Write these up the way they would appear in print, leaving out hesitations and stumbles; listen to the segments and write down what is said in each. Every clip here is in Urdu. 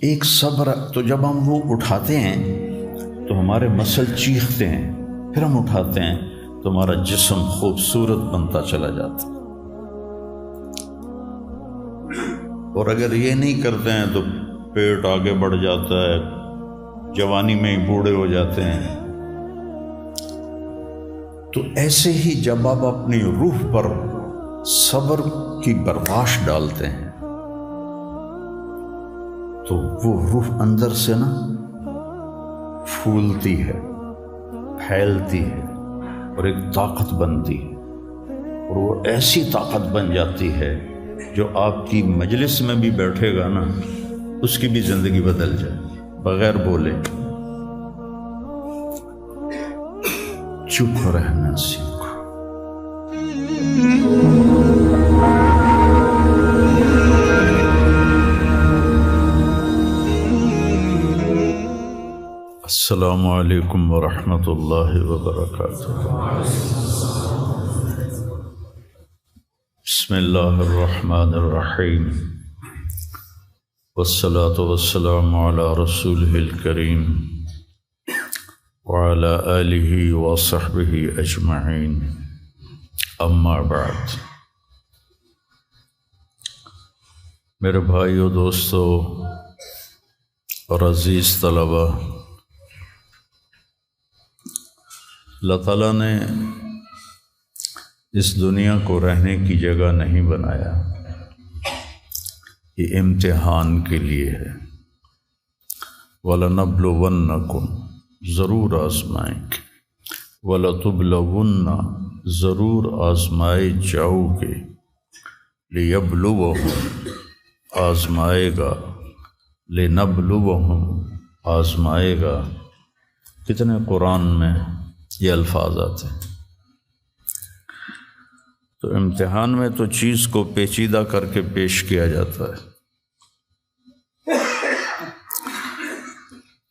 ایک صبر، تو جب ہم وہ اٹھاتے ہیں تو ہمارے مسل چیختے ہیں، پھر ہم اٹھاتے ہیں تو ہمارا جسم خوبصورت بنتا چلا جاتا ہے۔ اور اگر یہ نہیں کرتے ہیں تو پیٹ آگے بڑھ جاتا ہے، جوانی میں ہی بوڑھے ہو جاتے ہیں۔ تو ایسے ہی جب آپ اپنی روح پر صبر کی برداشت ڈالتے ہیں تو وہ روح اندر سے نا پھولتی ہے، پھیلتی ہے اور ایک طاقت بنتی ہے، اور وہ ایسی طاقت بن جاتی ہے جو آپ کی مجلس میں بھی بیٹھے گا نا، اس کی بھی زندگی بدل جائے بغیر بولے۔ چپ رہنا سیکھو۔ السلام علیکم ورحمۃ اللہ وبرکاتہ۔ بسم اللہ الرحمن الرحیم، والصلاة والسلام علی رسولہ الکریم وعلی آلہ وصحبہ اجمعین، اما بعد۔ میرے بھائیو، دوستو اور عزیز طلبہ، اللہ تعالیٰ نے اس دنیا کو رہنے کی جگہ نہیں بنایا، یہ امتحان کے لیے ہے۔ وَلَنَبْلُوَنَّكُمْ، ضرور آزمائیں گے، وَلَتُبْلَوُنَّ، ضرور آزمائے جاؤ گے، لِيَبْلُوَهُمْ، آزمائے گا، لِنَبْلُوَهُمْ، آزمائے گا۔ کتنے قرآن میں یہ الفاظ آتے ہیں۔ تو امتحان میں تو چیز کو پیچیدہ کر کے پیش کیا جاتا ہے۔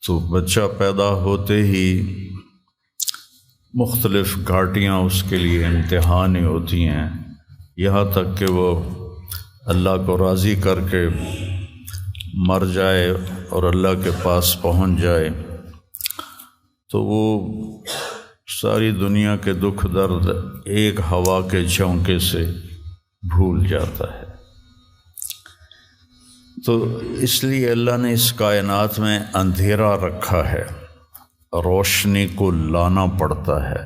تو بچہ پیدا ہوتے ہی مختلف گھاٹیاں اس کے لیے امتحان ہی ہوتی ہیں، یہاں تک کہ وہ اللہ کو راضی کر کے مر جائے اور اللہ کے پاس پہنچ جائے تو وہ ساری دنیا کے دکھ درد ایک ہوا کے جھونکے سے بھول جاتا ہے۔ تو اس لیے اللہ نے اس کائنات میں اندھیرا رکھا ہے، روشنی کو لانا پڑتا ہے۔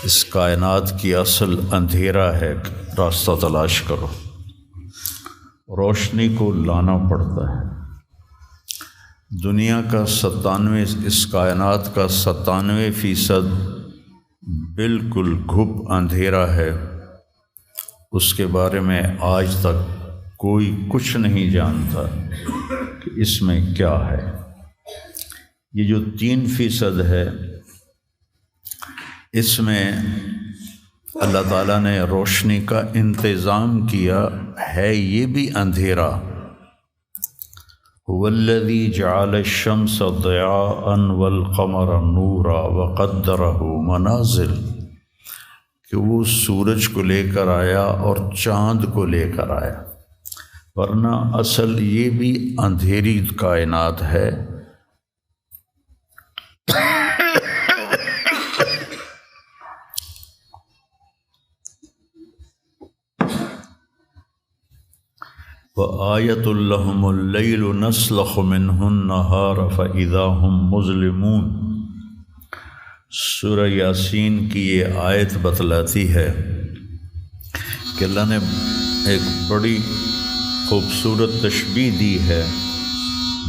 اس کائنات کی اصل اندھیرا ہے، راستہ تلاش کرو، روشنی کو لانا پڑتا ہے۔ دنیا کا 97، اس کائنات کا 97% بالکل گھپ اندھیرا ہے، اس کے بارے میں آج تک کوئی کچھ نہیں جانتا کہ اس میں کیا ہے۔ یہ جو 3% ہے، اس میں اللہ تعالیٰ نے روشنی کا انتظام کیا ہے، یہ بھی اندھیرا۔ هو الذی جعل الشمس ضیاء والقمر نورا وقدرہ منازل، کہ وہ سورج کو لے کر آیا اور چاند کو لے کر آیا، ورنہ اصل یہ بھی اندھیری کائنات ہے۔ وَآیَةٌ لَهُمُ اللَّيْلُ نَسْلَخُ مِنْهُ النَّهَارَ فَإِذَا هُمْ مُظْلِمُونَ۔ سورہ یاسین کی یہ آیت بتلاتی ہے کہ اللہ نے ایک بڑی خوبصورت تشبیہ دی ہے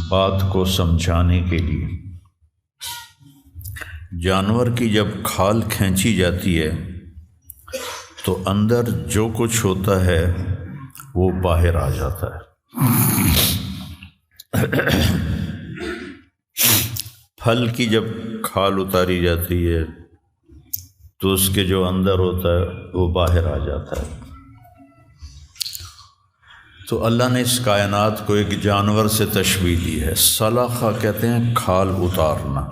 بات کو سمجھانے کے لیے۔ جانور کی جب کھال کھینچی جاتی ہے تو اندر جو کچھ ہوتا ہے وہ باہر آ جاتا ہے۔ پھل کی جب کھال اتاری جاتی ہے تو اس کے جو اندر ہوتا ہے وہ باہر آ جاتا ہے۔ تو اللہ نے اس کائنات کو ایک جانور سے تشبیہ دی ہے۔ سلخہ کہتے ہیں کھال اتارنا۔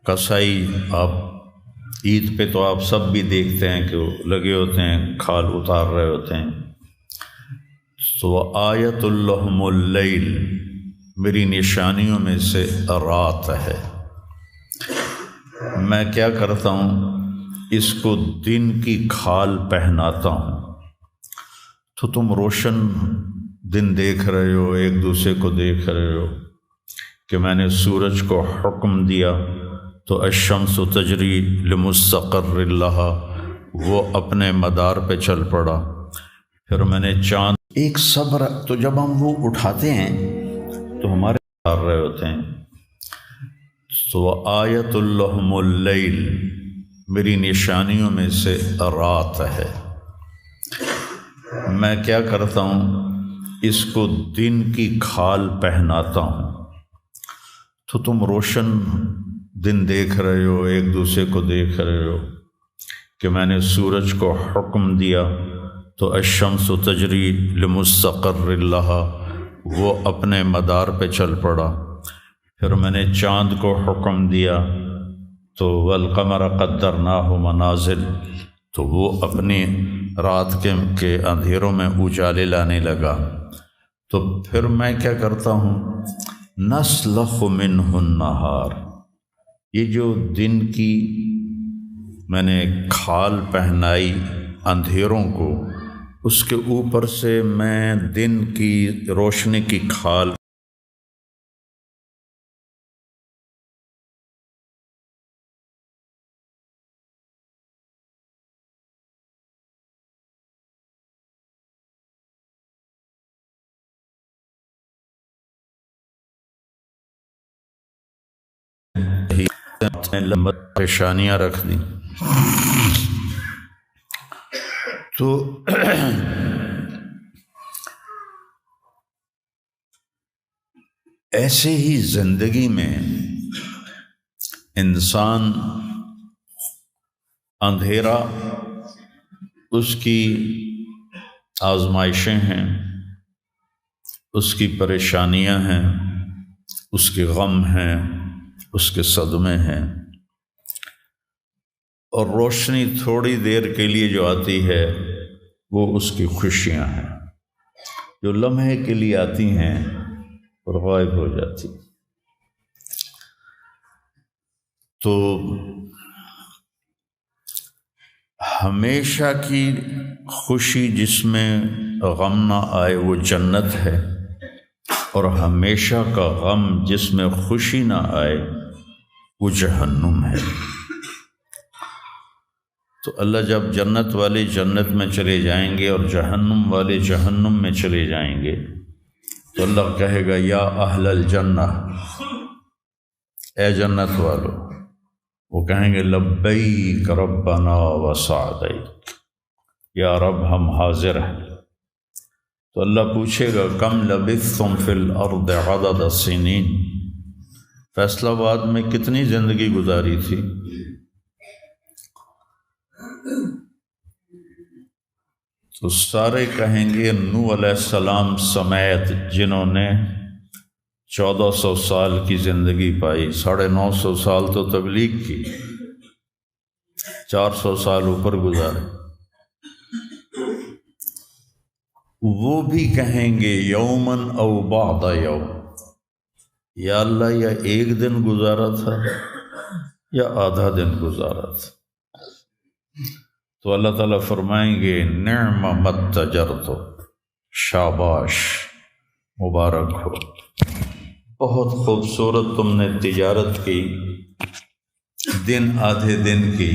کسائی، آپ عید پہ تو آپ سب بھی دیکھتے ہیں کہ وہ لگے ہوتے ہیں، کھال اتار رہے ہوتے ہیں۔ تو آیۃ لہم اللیل، میری نشانیوں میں سے رات ہے۔ میں کیا کرتا ہوں، اس کو دن کی کھال پہناتا ہوں، تو تم روشن دن دیکھ رہے ہو، ایک دوسرے کو دیکھ رہے ہو کہ میں نے سورج کو حکم دیا تو الشمس تجری لمستقر لها، وہ اپنے مدار پہ چل پڑا۔ پھر میں نے چاند ایک صبر، تو جب ہم وہ اٹھاتے ہیں تو ہمارے آ رہے ہوتے ہیں، تو آیت لہم اللیل، میری نشانیوں میں سے رات ہے۔ میں کیا کرتا ہوں، اس کو دن کی کھال پہناتا ہوں، تو تم روشن دن دیکھ رہے ہو، ایک دوسرے کو دیکھ رہے ہو کہ میں نے سورج کو حکم دیا تو الشمس تجری لمستقر لها، وہ اپنے مدار پہ چل پڑا۔ پھر میں نے چاند کو حکم دیا تو والقمر قدرناہ منازل، تو وہ اپنی رات کے اندھیروں میں اجالے لانے لگا۔ تو پھر میں کیا کرتا ہوں، نسلخ منہ النہار، یہ جو دن کی میں نے کھال پہنائی اندھیروں کو، اس کے اوپر سے میں دن کی روشنی کی کھال پریشانیاں رکھ دیں۔ تو ایسے ہی زندگی میں انسان اندھیرا اس کی آزمائشیں ہیں، اس کی پریشانیاں ہیں، اس کے غم ہیں، اس کے صدمے ہیں، اور روشنی تھوڑی دیر کے لیے جو آتی ہے وہ اس کی خوشیاں ہیں، جو لمحے کے لیے آتی ہیں اور غائب ہو جاتی۔ تو ہمیشہ کی خوشی جس میں غم نہ آئے وہ جنت ہے، اور ہمیشہ کا غم جس میں خوشی نہ آئے وہ جہنم ہے۔ تو اللہ جب جنت والے جنت میں چلے جائیں گے اور جہنم والے جہنم میں چلے جائیں گے، تو اللہ کہے گا یا اہل الجنہ، اے جنت والو، وہ کہیں گے لبیک ربنا وسعدیک، یا رب ہم حاضر ہیں۔ تو اللہ پوچھے گا کم لبثتم فی الارض عدد السنین، فیصلہ آباد میں کتنی زندگی گزاری تھی؟ تو سارے کہیں گے نوح علیہ السلام سمیت، جنہوں نے 1400 سال کی زندگی پائی، 950 سال تو تبلیغ کی، 400 سال اوپر گزارے، وہ بھی کہیں گے یومن او بعد یوم، یا اللہ یا ایک دن گزارا تھا یا آدھا دن گزارا تھا۔ تو اللہ تعالیٰ فرمائیں گے نعم متجرت، شاباش، مبارک ہو، بہت خوبصورت تم نے تجارت کی، دن آدھے دن کی،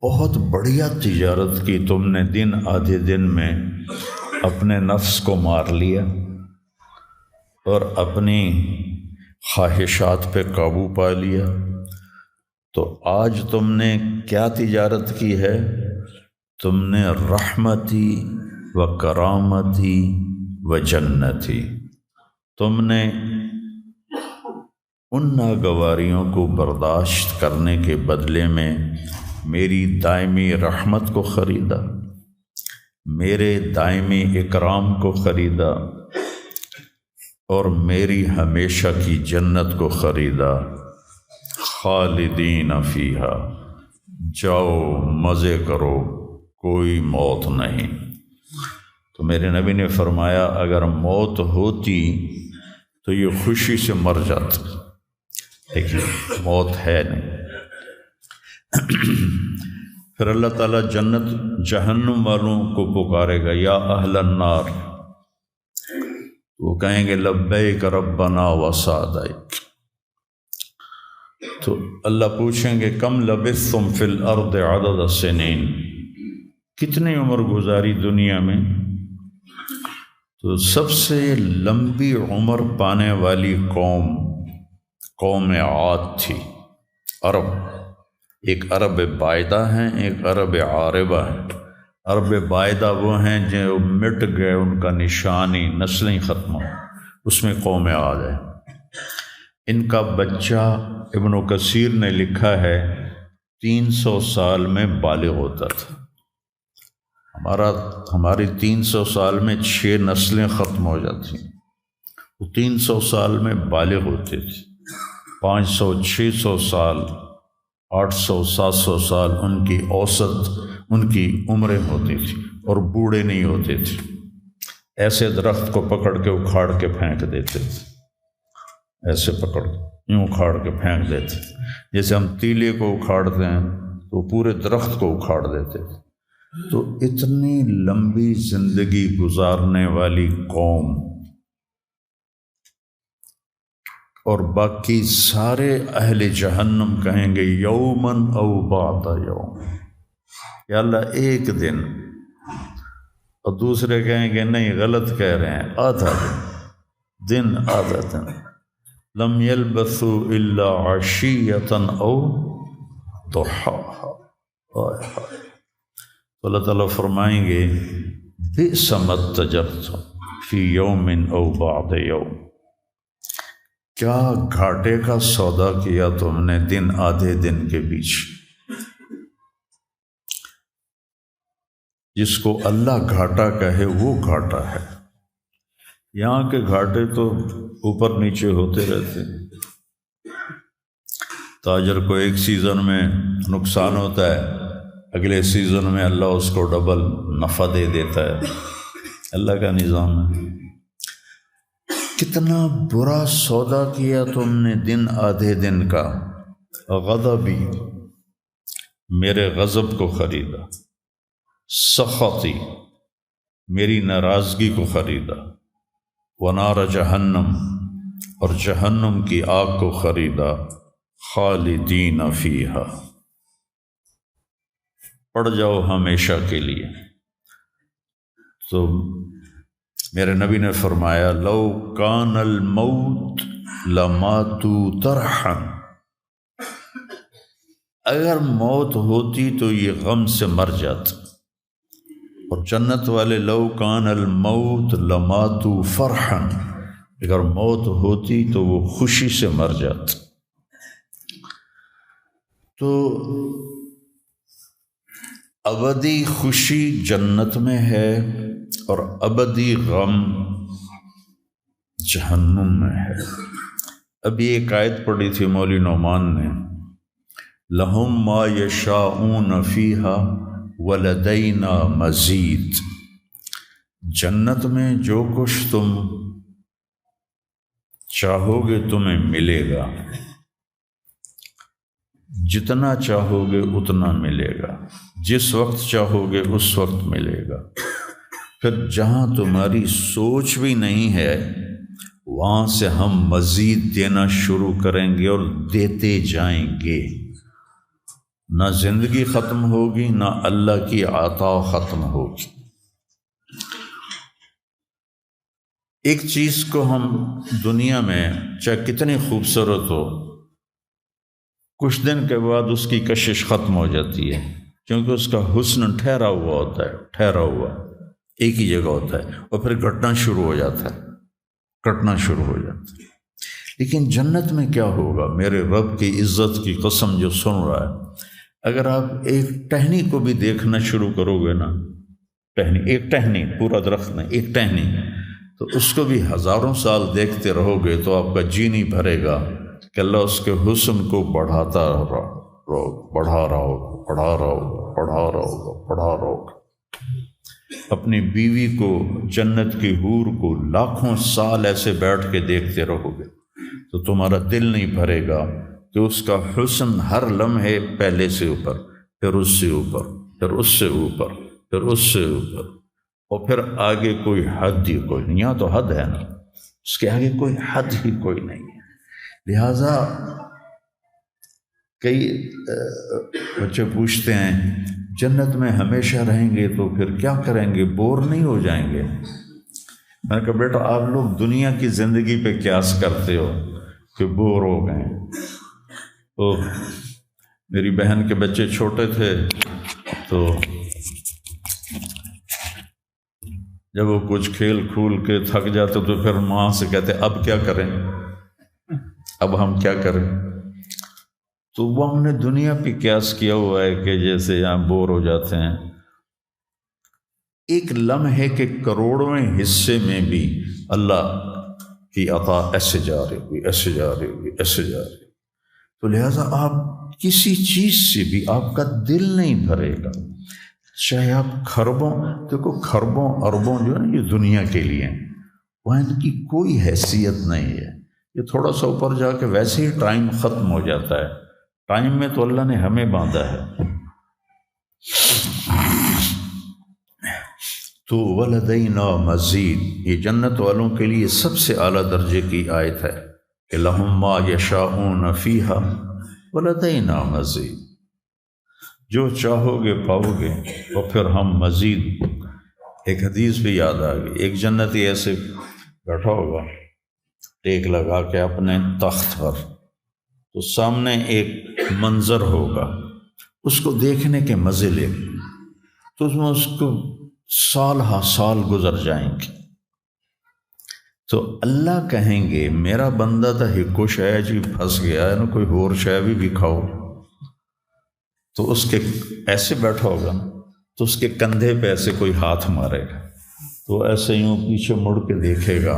بہت بڑھیا تجارت کی تم نے، دن آدھے دن میں اپنے نفس کو مار لیا اور اپنی خواہشات پہ قابو پا لیا۔ تو آج تم نے کیا تجارت کی ہے؟ تم نے رحمتی و کرامتی و جنتی، تم نے ان ناگواریوں کو برداشت کرنے کے بدلے میں میری دائمی رحمت کو خریدا، میرے دائمی اکرام کو خریدا، اور میری ہمیشہ کی جنت کو خریدا، خالدین فیہا، جاؤ مزے کرو، کوئی موت نہیں۔ تو میرے نبی نے فرمایا اگر موت ہوتی تو یہ خوشی سے مر جاتا، لیکن موت ہے نہیں۔ پھر اللہ تعالیٰ جنت جہنم والوں کو پکارے گا، یا اہل النار، وہ کہیں گے لبیک ربنا وسعدیک۔ تو اللہ پوچھیں گے کم لبثتم فی الارض عدد السنین، کتنی عمر گزاری دنیا میں؟ تو سب سے لمبی عمر پانے والی قوم عاد تھی، عرب۔ ایک عرب بائدہ ہیں، ایک عرب عاربہ ہیں۔ عرب بائدہ وہ ہیں جو مٹ گئے، ان کا نشانی نسلیں ختم ہو، اس میں قوم عاد ہے۔ ان کا بچہ ابن کثیر نے لکھا ہے 300 سال میں بالغ ہوتا تھا۔ ہماری 300 سال میں 6 نسلیں ختم ہو جاتی ہیں، وہ 300 سال میں بالغ ہوتے تھے۔ 500 600 سال 800 700 سال ان کی اوسط ان کی عمریں ہوتی تھی، اور بوڑھے نہیں ہوتے تھے۔ ایسے درخت کو پکڑ کے اکھاڑ کے پھینک دیتے تھے، ایسے پکڑ یوں اکھاڑ کے پھینک دیتے تھے، جیسے ہم تیلے کو اکھاڑتے ہیں تو پورے درخت کو اکھاڑ دیتے تھے۔ تو اتنی لمبی زندگی گزارنے والی قوم، اور باقی سارے اہل جہنم کہیں گے یومن او بعد یوم، یا اللہ ایک دن، اور دوسرے کہیں گے نہیں غلط کہہ رہے ہیں، آدھا دن آدھا دن۔ لم یلبثوا الا عشیۃ او ضحاہا۔ تو اللہ تعالیٰ فرمائیں گے بئس ما اتجرتم فی یوم او بعد یوم، کیا گھاٹے کا سودا کیا تم نے دن آدھے دن کے بیچ۔ جس کو اللہ گھاٹا کہے وہ گھاٹا ہے۔ یہاں کے گھاٹے تو اوپر نیچے ہوتے رہتے ہیں۔ تاجر کو ایک سیزن میں نقصان ہوتا ہے، اگلے سیزن میں اللہ اس کو ڈبل نفع دے دیتا ہے، اللہ کا نظام ہے۔ کتنا برا سودا کیا تم نے دن آدھے دن کا۔ غضبی، میرے غضب کو خریدا، سخطی، میری ناراضگی کو خریدا، ونار جہنم، اور جہنم کی آگ کو خریدا، خالدین فیہا، پڑ جاؤ ہمیشہ کے لیے۔ تو میرے نبی نے فرمایا لو کان الموت لماتوا طرحا، اگر موت ہوتی تو یہ غم سے مر جاتا۔ اور جنت والے لو کان الموت لماتوا فرحا، اگر موت ہوتی تو وہ خوشی سے مر جاتا۔ تو ابدی خوشی جنت میں ہے، اور ابدی غم جہنم میں ہے۔ ابھی ایک آیت پڑھی تھی مولوی نعمان نے، لہم ما یشاءون فیہا ولدینا مزید، جنت میں جو کچھ تم چاہو گے تمہیں ملے گا، جتنا چاہو گے اتنا ملے گا، جس وقت چاہو گے اس وقت ملے گا۔ پھر جہاں تمہاری سوچ بھی نہیں ہے وہاں سے ہم مزید دینا شروع کریں گے اور دیتے جائیں گے۔ نہ زندگی ختم ہوگی، نہ اللہ کی عطا ختم ہوگی۔ ایک چیز کو ہم دنیا میں چاہے کتنی خوبصورت ہو، کچھ دن کے بعد اس کی کشش ختم ہو جاتی ہے، کیونکہ اس کا حسن ٹھہرا ہوا ہوتا ہے، ٹھہرا ہوا ایک ہی جگہ ہوتا ہے، اور پھر گھٹنا شروع ہو جاتا ہے، کٹنا شروع ہو جاتا ہے۔ لیکن جنت میں کیا ہوگا؟ میرے رب کی عزت کی قسم جو سن رہا ہے، اگر آپ ایک ٹہنی کو بھی دیکھنا شروع کرو گے نا، ایک ٹہنی، پورا درخت نہیں، ایک ٹہنی، تو اس کو بھی ہزاروں سال دیکھتے رہو گے تو آپ کا جی نہیں بھرے گا کہ اللہ اس کے حسن کو بڑھاتا پڑھا رہا ہوگا، پڑھا رہا ہوگا، پڑھا رہا ہوگا، پڑھا رہا ہوگا۔ اپنی بیوی کو، جنت کی حور کو لاکھوں سال ایسے بیٹھ کے دیکھتے رہو گے تو تمہارا دل نہیں بھرے گا کہ اس کا حسن ہر لمحے پہلے سے اوپر، پھر اس سے اوپر، پھر اس سے اوپر، پھر اس سے اوپر، اور پھر آگے کوئی حد ہی کوئی نہیں۔ یہاں تو حد ہے نا، اس کے آگے کوئی حد ہی کوئی نہیں ہے۔ لہٰذا کئی بچے پوچھتے ہیں جنت میں ہمیشہ رہیں گے تو پھر کیا کریں گے، بور نہیں ہو جائیں گے؟ میں نے کہا بیٹا آپ لوگ دنیا کی زندگی پہ قیاس کرتے ہو کہ بور ہو گئے۔ تو میری بہن کے بچے چھوٹے تھے تو جب وہ کچھ کھیل کھول کے تھک جاتے تو پھر ماں سے کہتے اب کیا کریں، اب ہم کیا کریں؟ تو وہ ہم نے دنیا پہ قیاس کیا ہوا ہے کہ جیسے یہاں بور ہو جاتے ہیں۔ ایک لمحے کے کروڑویں حصے میں بھی اللہ کی عطا ایسے جا رہی ہوئی، ایسے جا رہی ہوئی، ایسے جا رہی ہوئی۔ تو لہٰذا آپ کسی چیز سے بھی آپ کا دل نہیں بھرے گا، چاہے آپ خربوں، دیکھو خربوں اربوں جو ہے نا یہ دنیا کے لیے ہیں، وہاں ان کی کوئی حیثیت نہیں ہے۔ یہ تھوڑا سا اوپر جا کے ویسے ہی ٹائم ختم ہو جاتا ہے۔ ٹائم میں تو اللہ نے ہمیں باندھا ہے۔ تو وَلَدَيْنَا مَزِيدٌ، یہ جنت والوں کے لیے سب سے اعلیٰ درجے کی آیت ہے کہ لَهُم مَّا يَشَاءُونَ فِيهَا وَلَدَيْنَا مَزِيدٌ، جو چاہو گے پاؤ گے، اور پھر ہم مزید۔ ایک حدیث بھی یاد آ گئی، ایک جنتی ایسے بیٹھا ہوگا ٹیک لگا کے اپنے تخت پر، تو سامنے ایک منظر ہوگا، اس کو دیکھنے کے مزے لے، تو اس میں اس کو سال ہا سال گزر جائیں گے۔ تو اللہ کہیں گے میرا بندہ تھا ہکو شے جی پھنس گیا ہے نا، کوئی اور شے بھی کھاؤ۔ تو اس کے ایسے بیٹھا ہوگا نا، تو اس کے کندھے پہ ایسے کوئی ہاتھ مارے گا، تو ایسے یوں پیچھے مڑ کے دیکھے گا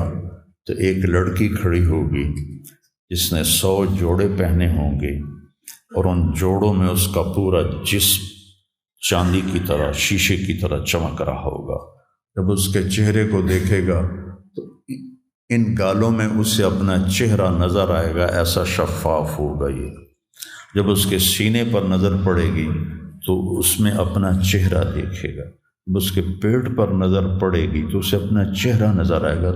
تو ایک لڑکی کھڑی ہوگی جس نے 100 جوڑے پہنے ہوں گے، اور ان جوڑوں میں اس کا پورا جسم چاندی کی طرح، شیشے کی طرح چمک رہا ہوگا۔ جب اس کے چہرے کو دیکھے گا تو ان گالوں میں اسے اپنا چہرہ نظر آئے گا، ایسا شفاف ہوگا یہ۔ جب اس کے سینے پر نظر پڑے گی تو اس میں اپنا چہرہ دیکھے گا، جب اس کے پیٹ پر نظر پڑے گی تو اسے اپنا چہرہ نظر آئے گا،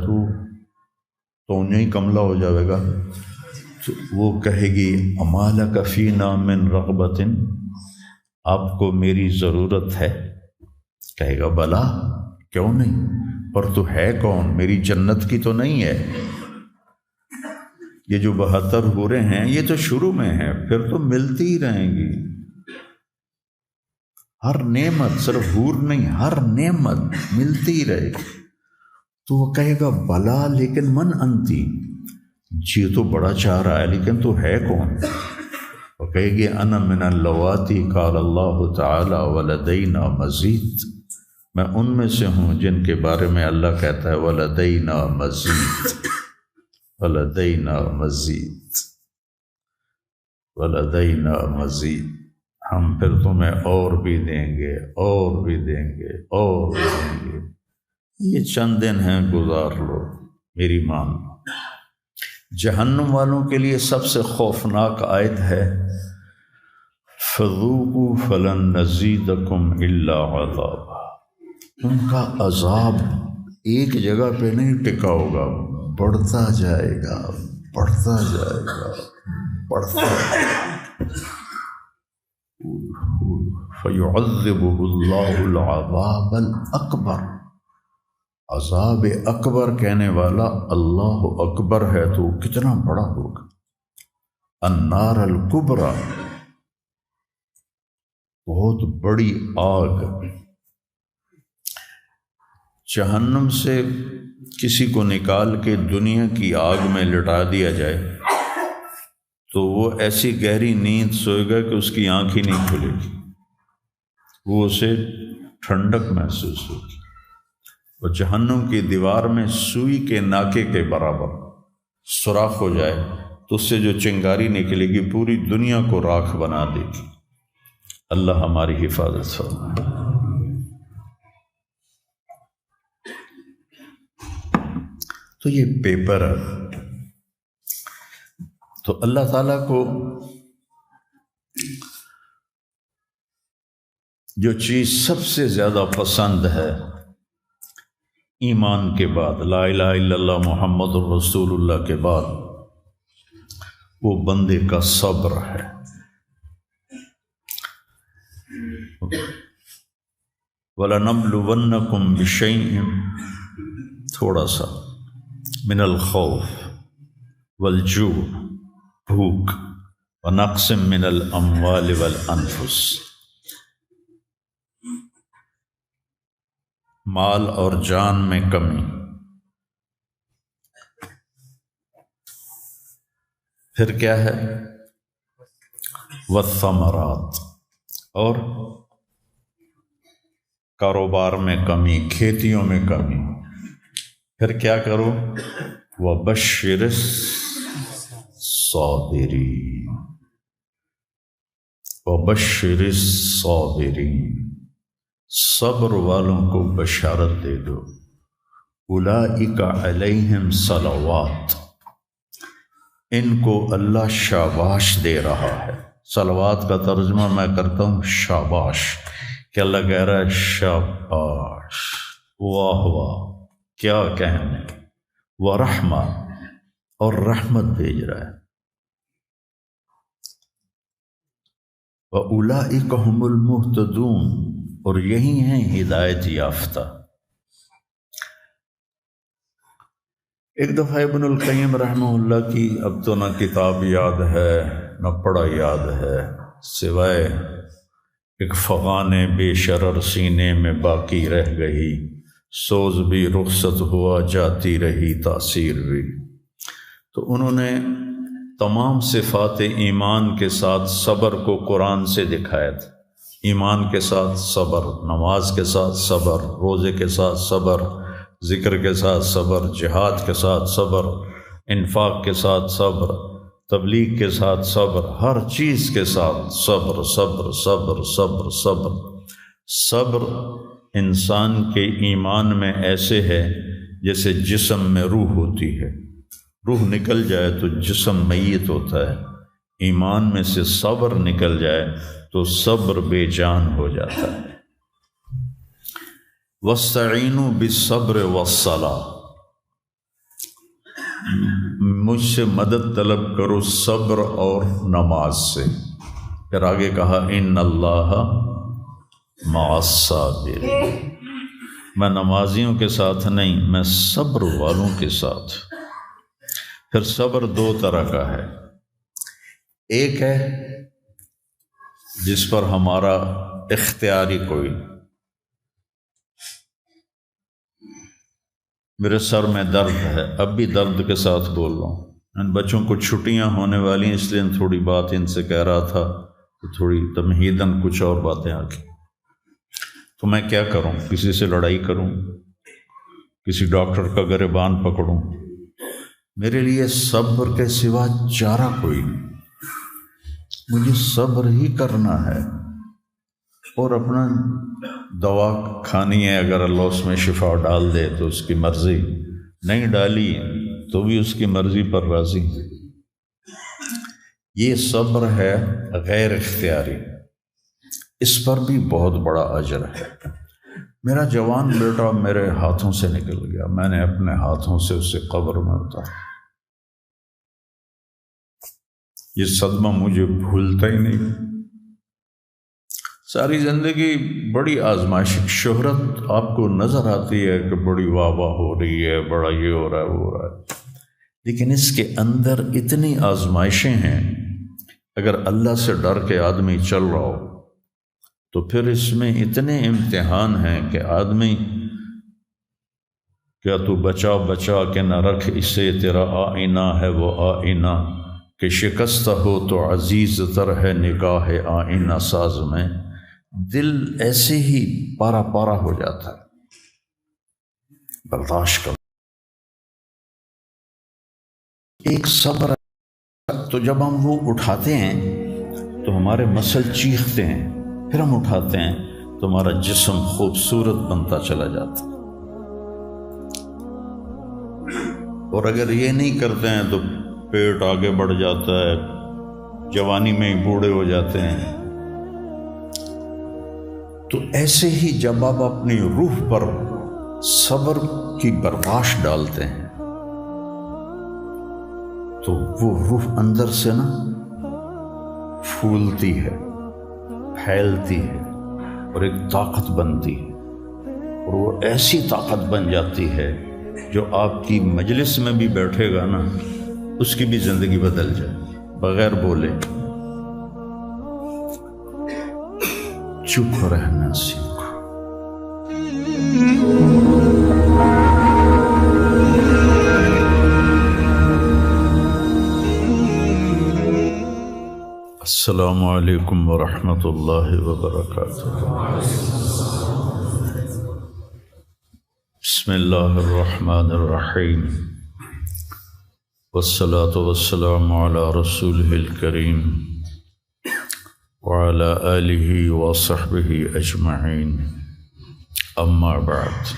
تو انہیں ہی کملا ہو جائے گا۔ تو وہ کہے گی اما لک فینا من رغبۃ، آپ کو میری ضرورت ہے؟ کہے گا بلا، کیوں نہیں، پر تو ہے کون، میری جنت کی تو نہیں ہے۔ یہ جو 72 حوریں ہیں یہ تو شروع میں ہیں، پھر تو ملتی ہی رہیں گی۔ ہر نعمت، صرف حور نہیں، ہر نعمت ملتی ہی رہے گی۔ تو وہ کہے گا بلا لیکن من انتی، جی تو بڑا چاہ رہا ہے لیکن تو ہے کون؟ وہ کہے گی انا من اللواتی قال اللہ تعالی ولدینا مزید، میں ان میں سے ہوں جن کے بارے میں اللہ کہتا ہے ولدینا مزید، ولدینا مزید، ولدینا مزید، ہم پھر تمہیں اور بھی دیں گے، اور بھی دیں گے، اور بھی دیں گے۔ یہ چند دن ہیں، گزار لو، میری مان۔ جہنم والوں کے لیے سب سے خوفناک آیت ہے فَذُوقُوا فَلَن نَّزِيدَكُمْ إِلَّا عَذَابًا، ان کا عذاب ایک جگہ پہ نہیں ٹکا ہوگا، بڑھتا جائے گا، بڑھتا جائے گا، بڑھتا جائے گا۔ فَيُعَذِّبُهُ اللَّهُ الْعَذَابَ الْأَكْبَرَ، عذاب اکبر کہنے والا اللہ اکبر ہے تو کتنا بڑا ہوگا۔ النار الکبریٰ، بہت بڑی آگ۔ جہنم سے کسی کو نکال کے دنیا کی آگ میں لٹا دیا جائے تو وہ ایسی گہری نیند سوئے گا کہ اس کی آنکھ ہی نہیں کھلے گی، وہ اسے ٹھنڈک محسوس ہوگی۔ اور جہنم کی دیوار میں سوئی کے ناکے کے برابر سوراخ ہو جائے تو اس سے جو چنگاری نکلے گی پوری دنیا کو راکھ بنا دے گی۔ اللہ ہماری حفاظت فرمائے۔ تو یہ پیپر ہے، تو اللہ تعالیٰ کو جو چیز سب سے زیادہ پسند ہے ایمان کے بعد، لا الہ الا اللہ محمد الرسول اللہ کے بعد، وہ بندے کا صبر ہے۔ وَلَنَبْلُوَنَّكُمْ بِشَيْءٍ، تھوڑا سا، من الخوف والجوع، بھوک، ونقص من الاموال والانفس، مال اور جان میں کمی، پھر کیا ہے، والثمرات، اور کاروبار میں کمی، کھیتیوں میں کمی، پھر کیا کرو، وَبَشِّرِ الصَّابِرِينَ، وَبَشِّرِ الصَّابِرِينَ، صبر والوں کو بشارت دے دو، اولئک علیہم صلوات، ان کو اللہ شاباش دے رہا ہے۔ صلوات کا ترجمہ میں کرتا ہوں شاباش، کہ اللہ کہہ رہا ہے شاباش، واہ واہ، کیا کہنے، ورحمہ، اور رحمت بھیج رہا ہے، وَأُولَئِكَ هُمُ الْمُهْتَدُونَ، اور یہی ہیں ہدایت یافتہ۔ ایک دفعہ ابن القیم رحمہ اللہ کی اب تو نہ کتاب یاد ہے نہ پڑھا یاد ہے، سوائے ایک فغان بے شرر سینے میں باقی رہ گئی، سوز بھی رخصت ہوا جاتی رہی تاثیر بھی۔ تو انہوں نے تمام صفات ایمان کے ساتھ صبر کو قرآن سے دکھایا تھا۔ ایمان کے ساتھ صبر، نماز کے ساتھ صبر، روزے کے ساتھ صبر، ذکر کے ساتھ صبر، جہاد کے ساتھ صبر، انفاق کے ساتھ صبر، تبلیغ کے ساتھ صبر، ہر چیز کے ساتھ صبر صبر صبر صبر صبر۔ صبر انسان کے ایمان میں ایسے ہے جیسے جسم میں روح ہوتی ہے، روح نکل جائے تو جسم میت ہوتا ہے، ایمان میں سے صبر نکل جائے تو صبر بے جان ہو جاتا ہے۔ وَاسْتَعِینُوا بِالصَّبْرِ وَالصَّلَاةِ، مجھ سے مدد طلب کرو صبر اور نماز سے۔ پھر آگے کہا اِنَّ اللَّهَ مَعَ الصَّابِرِينَ، میں نمازیوں کے ساتھ نہیں، میں صبر والوں کے ساتھ۔ پھر صبر دو طرح کا ہے، ایک ہے جس پر ہمارا اختیاری کوئی، میرے سر میں درد ہے، اب بھی درد کے ساتھ بول رہا ہوں، ان بچوں کو چھٹیاں ہونے والی ہیں اس لیے تھوڑی بات ان سے کہہ رہا تھا تو تھوڑی تمہیداً کچھ اور باتیں آ گئی۔ تو میں کیا کروں، کسی سے لڑائی کروں، کسی ڈاکٹر کا گریبان پکڑوں؟ میرے لیے صبر کے سوا چارہ کوئی نہیں، مجھے صبر ہی کرنا ہے، اور اپنا دوا کھانی ہے، اگر اللہ اس میں شفا ڈال دے تو اس کی مرضی، نہیں ڈالی تو بھی اس کی مرضی پر راضی۔ یہ صبر ہے غیر اختیاری، اس پر بھی بہت بڑا اجر ہے۔ میرا جوان بیٹا میرے ہاتھوں سے نکل گیا، میں نے اپنے ہاتھوں سے اسے قبر میں اتارا، یہ صدمہ مجھے بھولتا ہی نہیں۔ ساری زندگی بڑی آزمائش، شہرت آپ کو نظر آتی ہے کہ بڑی واہ واہ ہو رہی ہے، بڑا یہ ہو رہا ہے وہ ہو رہا ہے، لیکن اس کے اندر اتنی آزمائشیں ہیں، اگر اللہ سے ڈر کے آدمی چل رہا ہو تو پھر اس میں اتنے امتحان ہیں کہ آدمی، کیا تو بچا بچا کے نہ رکھ اسے، تیرا آئینہ ہے وہ آئینہ، کہ شکستہ ہو تو عزیز تر ہے نگاہ آئینہ ساز میں۔ دل ایسے ہی پارا پارا ہو جاتا ہے، برداشت کر، ایک صبر تو جب ہم وہ اٹھاتے ہیں تو ہمارے مسل چیختے ہیں، پھر ہم اٹھاتے ہیں تو ہمارا جسم خوبصورت بنتا چلا جاتا ہے۔ اور اگر یہ نہیں کرتے ہیں تو پیٹ آگے بڑھ جاتا ہے، جوانی میں ہی بوڑھے ہو جاتے ہیں۔ تو ایسے ہی جب آپ اپنی روح پر صبر کی برباش ڈالتے ہیں تو وہ روح اندر سے نا پھولتی ہے، پھیلتی ہے اور ایک طاقت بنتی ہے، اور وہ ایسی طاقت بن جاتی ہے جو آپ کی مجلس میں بھی بیٹھے گا نا اس کی بھی زندگی بدل جائے بغیر بولے۔ چپ رہنا سیکھو۔ السلام علیکم ورحمۃ اللہ وبرکاتہ۔ بسم اللہ الرحمن الرحیم، والصلاة والسلام علی رسولہ الکریم وعلی آلہ وصحبہ اجمعین، اما بعد۔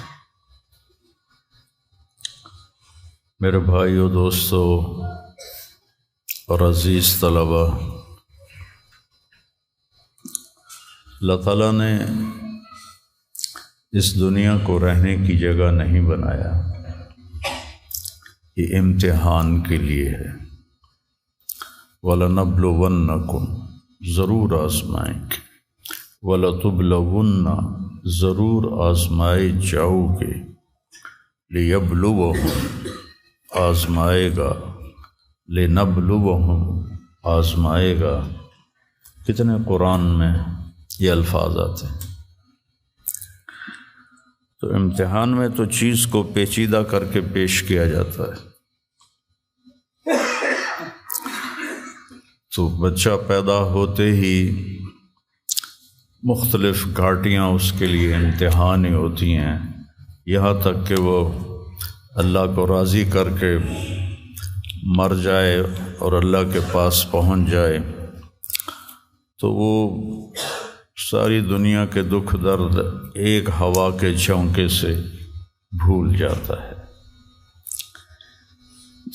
میرے بھائیو، دوستو اور عزیز طلبہ، اللہ تعالیٰ نے اس دنیا کو رہنے کی جگہ نہیں بنایا، یہ امتحان کے لیے ہے۔ وَلَنَبْلُوَنَّكُمْ، ضرور آزمائیں گے، وَلَتُبْلَوُنَّ، ضرور آزمائے جاؤ گے، لِيَبْلُوَهُمْ، آزمائے گا، لِنَبْلُوَهُمْ، آزمائے گا۔ کتنے قرآن میں یہ الفاظ آتے ہیں۔ تو امتحان میں تو چیز کو پیچیدہ کر کے پیش کیا جاتا ہے۔ تو بچہ پیدا ہوتے ہی مختلف گھاٹیاں اس کے لیے امتحان ہی ہوتی ہیں، یہاں تک کہ وہ اللہ کو راضی کر کے مر جائے اور اللہ کے پاس پہنچ جائے تو وہ ساری دنیا کے دکھ درد ایک ہوا کے جھونکے سے بھول جاتا ہے۔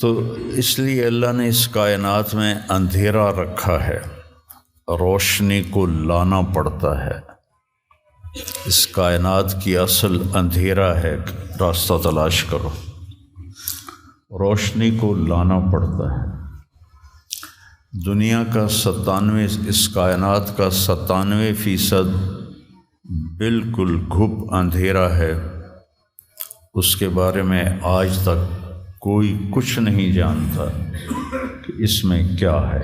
تو اس لیے اللہ نے اس کائنات میں اندھیرا رکھا ہے، روشنی کو لانا پڑتا ہے۔ اس کائنات کی اصل اندھیرا ہے، راستہ تلاش کرو، روشنی کو لانا پڑتا ہے۔ دنیا کا 97، اس کائنات کا 97% بالکل گھپ اندھیرا ہے، اس کے بارے میں آج تک کوئی کچھ نہیں جانتا کہ اس میں کیا ہے۔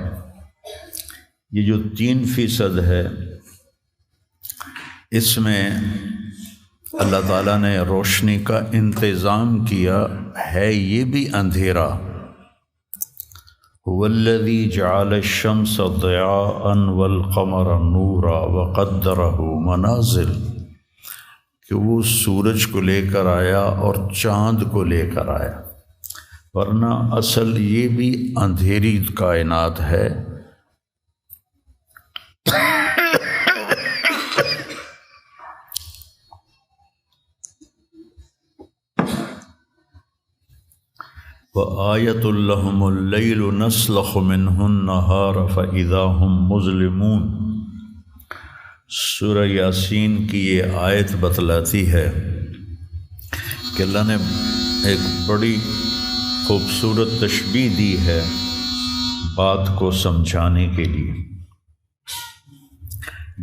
یہ جو 3% ہے، اس میں اللہ تعالیٰ نے روشنی کا انتظام کیا ہے، یہ بھی اندھیرا۔ هو الذی جعل الشمس ضیاء والقمر نورا وقدرہ منازل، کہ وہ سورج کو لے کر آیا اور چاند کو لے کر آیا، ورنہ اصل یہ بھی اندھیری کائنات ہے۔ وَآیَةٌ لَهُمُ اللَّیْلُ نَسْلَخُ مِنْهُ النَّهَارَ فَإِذَا هُمْ مُظْلِمُونَ۔ سورہ یاسین کی یہ آیت بتلاتی ہے کہ اللہ نے ایک بڑی خوبصورت تشبیہ دی ہے بات کو سمجھانے کے لیے۔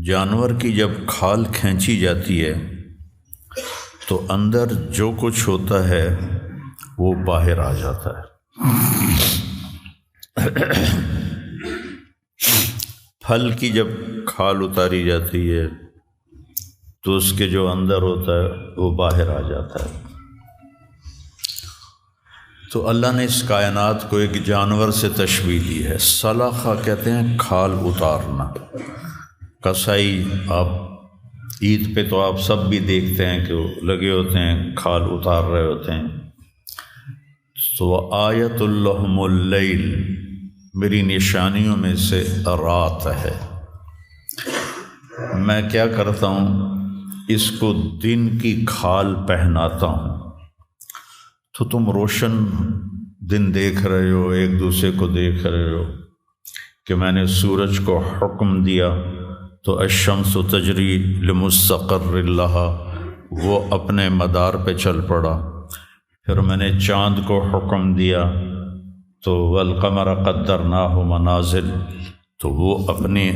جانور کی جب کھال کھینچی جاتی ہے تو اندر جو کچھ ہوتا ہے وہ باہر آ جاتا ہے۔ پھل کی جب کھال اتاری جاتی ہے تو اس کے جو اندر ہوتا ہے وہ باہر آ جاتا ہے۔ تو اللہ نے اس کائنات کو ایک جانور سے تشبیہ دی ہے۔ سلاخہ کہتے ہیں کھال اتارنا۔ کسائی آپ عید پہ تو آپ سب بھی دیکھتے ہیں کہ وہ لگے ہوتے ہیں، کھال اتار رہے ہوتے ہیں۔ تو آیت لہم اللیل، میری نشانیوں میں سے رات ہے۔ میں کیا کرتا ہوں، اس کو دن کی کھال پہناتا ہوں، تو تم روشن دن دیکھ رہے ہو، ایک دوسرے کو دیکھ رہے ہو کہ میں نے سورج کو حکم دیا تو الشمس تجری لمستقر لہا، وہ اپنے مدار پہ چل پڑا۔ پھر میں نے چاند کو حکم دیا تو والقمر قدرناہ منازل، تو وہ اپنی